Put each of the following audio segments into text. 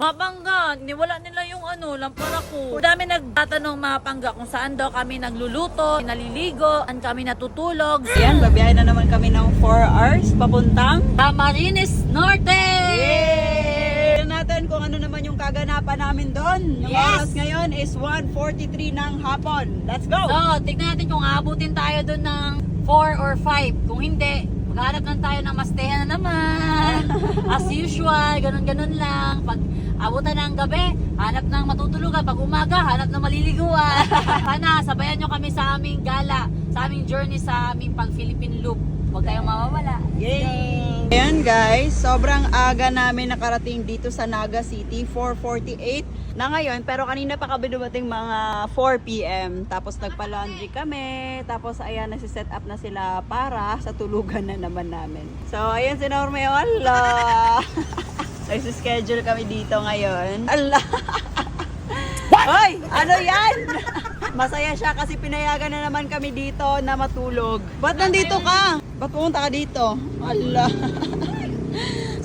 Mga pangga, niwala nila yung lampara ko. Dami nagtatanong mga pangga kung saan daw kami nagluluto, naliligo, saan kami natutulog. Ayan, babiyahe na naman kami ng 4 hours papuntang Camarines Norte! Yay! Tignan natin kung ano naman yung kaganapan namin doon. Yung Yes! oras ngayon is 1:43 ng hapon. Let's go! So, tignan natin kung aabutin tayo doon ng 4 or 5. Kung hindi, maghanap lang tayo ng mastehan na naman. As usual, ganun-ganun lang. Pag abutan ng gabi, hanap ng matutulugan. Pag umaga, hanap ng maliliguan. Sana, sabayan nyo kami sa aming gala, sa aming journey sa aming pag-Philippine Loop. Huwag kayong mawawala. Yay! Ayan guys, sobrang aga namin nakarating dito sa Naga City, 4:48 na ngayon. Pero kanina pa kami dumating mga 4 p.m. Tapos nagpa-laundry kami. Tapos ayan, nasi-set up na sila para sa tulugan na naman namin. So ayan si Norme, Allah! Nagsischedule kami dito ngayon. Allah! Hoy! Ano yan? Masaya siya kasi pinayagan na naman kami dito na matulog. Ba't nandito ka? Ba't pumunta ka dito? Allah!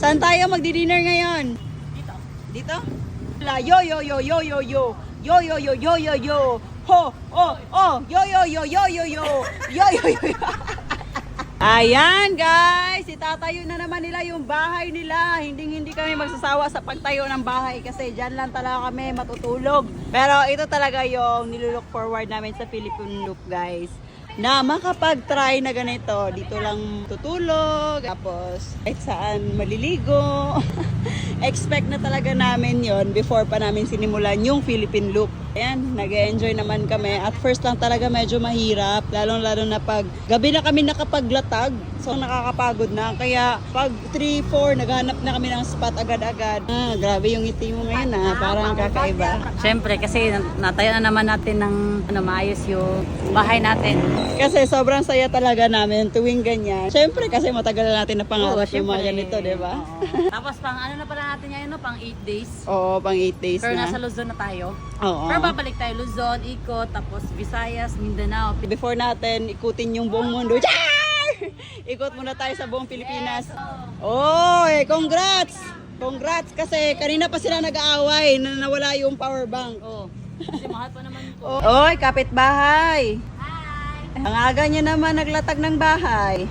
Saan tayo magdi-dinner ngayon? Dito. Dito? Allah! Yo yo yo yo yo yo! Yo yo yo yo yo yo! Ho! Oh! Oh! Yo yo yo yo yo yo! Yo yo yo yo! Ayan guys, itatayo na naman nila yung bahay nila. Hindi kami magsasawa sa pagtayo ng bahay kasi dyan lang talaga kami matutulog. Pero ito talaga yung nilulook forward namin sa Philippine Loop guys. Na makapag-try na ganito. Dito lang tutulog, tapos kahit saan maliligo. Expect na talaga namin yon before pa namin sinimulan yung Philippine Loop. Ayan, nag-enjoy naman kami. At first lang talaga medyo mahirap, lalong-lalo na pag gabi na kami nakapaglatag. So nakakapagod na. Kaya pag 3-4, naghanap na kami ng spot agad-agad. Grabe yung ngiti mo ngayon parang kakaiba. Siyempre, kasi natayo na naman natin ng maayos yung bahay natin. Kasi sobrang saya talaga namin tuwing ganyan. Siyempre kasi matagal na natin na pangarap yung mga ganito, di ba? Tapos pang ano na pala natin ngayon, pang 8 days. Oo, pang 8 days Pero na. nasa Luzon na tayo. Oo. Pero babalik tayo Luzon, ikot, tapos Visayas, Mindanao. Before natin ikutin yung buong mundo, ikot muna tayo sa buong Pilipinas. Oy, congrats! Congrats kasi kanina pa sila nag-aaway na nawala yung power bank. Oh, kasi mahal pa naman ko. Oy, kapitbahay! Hi! Ang aga niya naman naglatag ng bahay.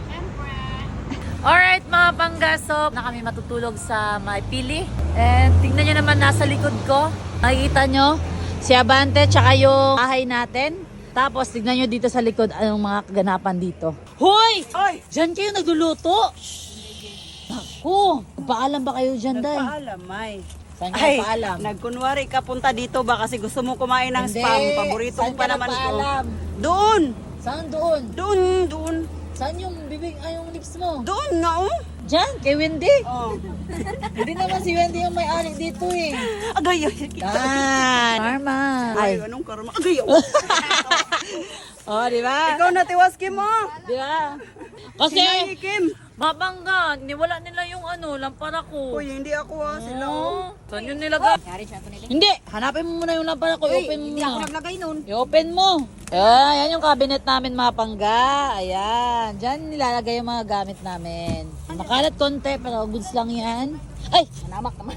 Alright mga panggaso, na kami matutulog sa may pili. And tingnan nyo naman nasa likod ko. Nakikita nyo si Abante tsaka yung bahay natin. Tapos tignan nyo dito sa likod anong mga kaganapan dito. Hoy! Oy! Diyan kayo nagluluto! Naku! Paalam ba kayo dyan, Day? Nagpaalam, ay. Saan kayo paalam? Nagkunwari ka punta dito ba kasi gusto mo kumain ng Hindi. spam. Paborito Saan mo pa ka naman ko. nagpaalam? Doon! Saan doon? Doon! Saan yung bibig, yung lips mo? Doon nga oh! Diyan, kay Wendy. Oh. Hindi naman si Wendy yung may-ari dito eh. Agay! Yan! Karma! Ay, anong karma? Agay! Oh. Oh, di ba? Ikaw na tiwaski mo! Di ba? Kasi, Sinay, Kim! mabangga, niwala nila yung lampara ko. Uy, hindi ako sila oh. Saan yun nilagay? Hindi, hanapin mo muna yung lampara ko. I-open mo muna. naglagay nun. I-open mo. Ayan yung cabinet namin mga pangga. Ayan. Diyan nilalagay yung mga gamit namin. Makalat konti pero goods lang yan. Ay! Namak naman.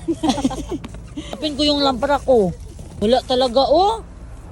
Hanapin ko yung lampara ko. Wala talaga oh.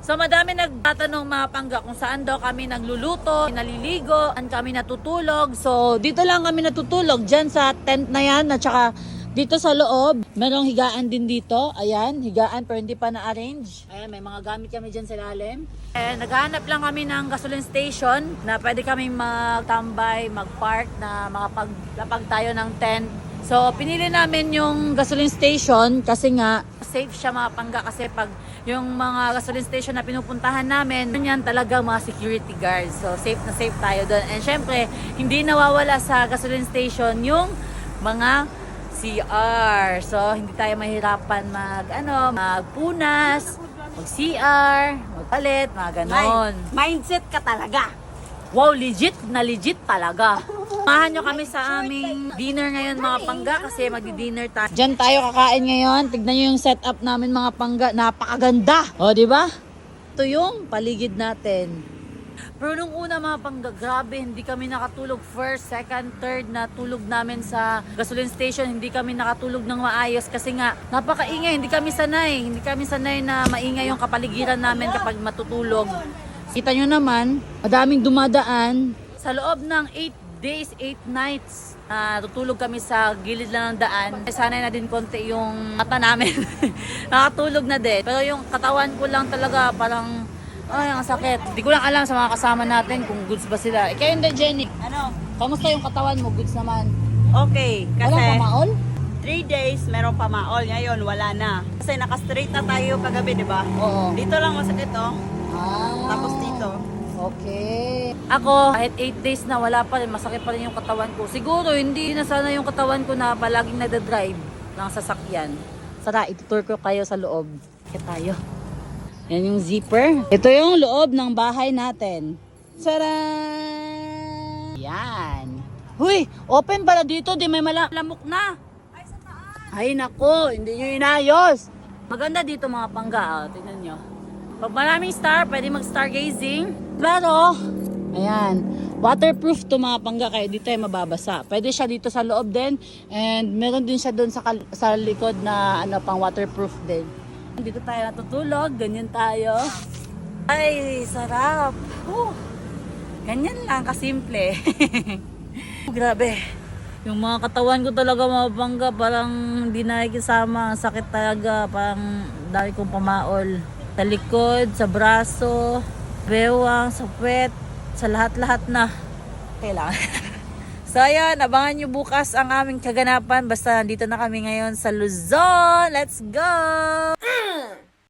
So madami nagtatanong mga pangga kung saan daw kami nagluluto, naliligo, saan kami natutulog. So dito lang kami natutulog, dyan sa tent na yan at saka dito sa loob. Merong higaan din dito. Ayan, higaan pero hindi pa na-arrange. Ayan, may mga gamit kami dyan sa ilalim. And naghahanap lang kami ng gasoline station na pwede kami magtambay, magpark na makapaglapag tayo ng tent. So pinili namin yung gasoline station kasi nga safe siya mga pangga kasi pag yung mga gasoline station na pinupuntahan namin, yan talaga mga security guards. So safe na safe tayo doon. And syempre, hindi nawawala sa gasoline station yung mga CR. So hindi tayo mahirapan magpunas, mag-CR, magpalit, mga ganon. Mindset ka talaga. Wow, legit na legit talaga. Samahan nyo kami sa aming dinner ngayon mga pangga kasi magdi-dinner tayo. Diyan tayo kakain ngayon. Tignan nyo yung setup namin mga pangga. Napakaganda. O, di ba? Ito yung paligid natin. Pero nung una mga pangga, grabe, hindi kami nakatulog first, second, third na tulog namin sa gasoline station. Hindi kami nakatulog ng maayos kasi nga napakaingay, hindi kami sanay na maingay yung kapaligiran namin kapag matutulog. Kita nyo naman, madaming dumadaan. Sa loob ng 8 days, 8 nights, tutulog kami sa gilid lang ng daan. Sanay na din konti yung mata namin. Nakatulog na din. Pero yung katawan ko lang talaga parang, ay, ang sakit. Hindi ko lang alam sa mga kasama natin kung goods ba sila. Ikaw hindi, Jenny. Ano? Kamusta yung katawan mo? Goods naman. Okay, kasi Walang pamaol? 3 days meron pa maol. Ngayon wala na. Kasi naka-straight na tayo kagabi, di ba? Oo. Dito lang masakit oh. Tapos dito. Okay. Ako, kahit 8 days na wala pa rin, masakit pa rin yung katawan ko. Siguro, hindi na sana yung katawan ko na palaging nagda-drive ng sasakyan. Tara, itutur ko kayo sa loob. Kaya tayo. Yan yung zipper. Ito yung loob ng bahay natin. Tcharan! Yan. Huy, open pala dito. Di may malamok na. Ay, nako, hindi nyo inayos. Maganda dito mga pangga. Tingnan nyo. Pag maraming star, pwede mag-stargazing. Pero, ayan, waterproof to mga pangga, kaya dito ay mababasa. Pwede siya dito sa loob din, and meron din siya doon sa likod na pang waterproof din. Dito tayo natutulog, ganyan tayo. Ay, sarap. Ganyan lang, kasimple. Grabe. Yung mga katawan ko talaga mga pangga, parang hindi nakikisama. Sakit talaga, parang dahil kong pamaol. Sa likod, sa braso, bewang, sa puwet, sa lahat-lahat na. Kailangan. So ayan, abangan nyo bukas ang aming kaganapan. Basta nandito na kami ngayon sa Luzon. Let's go!